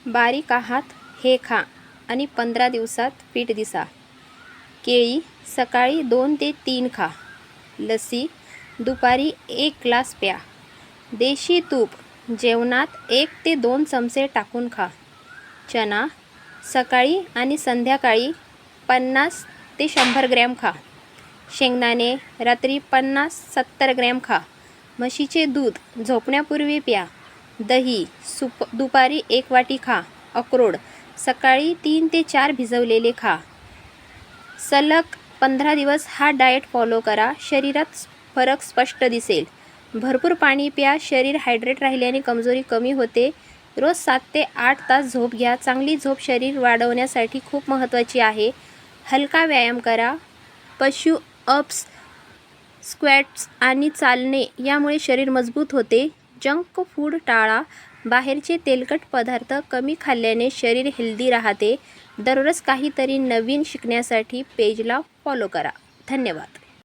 बारीक आहात हे खा आणि 15 दिवसात फिट दिसा. केळी सकाळी 2 ते 3 खा. लसी दुपारी 1 ग्लास प्या. देशी तूप जेवणात 1 ते 2 चमचे टाकून खा. चणा सकाळी आणि संध्याकाळी 50 ते 100 ग्रॅम खा. शेंगदाणे रात्री 50-70 ग्रॅम खा. म्हशीचे दूध झोपण्यापूर्वी प्या. दही दुपारी 1 वाटी खा. अक्रोड सकाळी 3 ते 4 भिजवलेले खा. सलग 15 दिवस हा डाएट फॉलो करा. शरीरात फरक स्पष्ट दिसेल. भरपूर पाणी प्या. शरीर हायड्रेट राहिल्याने कमजोरी कमी होते. रोज 7 ते 8 तास झोप घ्या. चांगली झोप शरीर वाढवण्यासाठी खूप महत्त्वाची आहे. हलका व्यायाम करा. पशु अप्स, स्क्वॅट्स आणि चालणे यामुळे शरीर मजबूत होते. जंक फूड टाळा. बाहेरचे तेलकट पदार्थ कमी खाल्ल्याने शरीर हेल्दी राहते. दररोज काहीतरी नवीन शिकण्यासाठी पेजला फॉलो करा. धन्यवाद.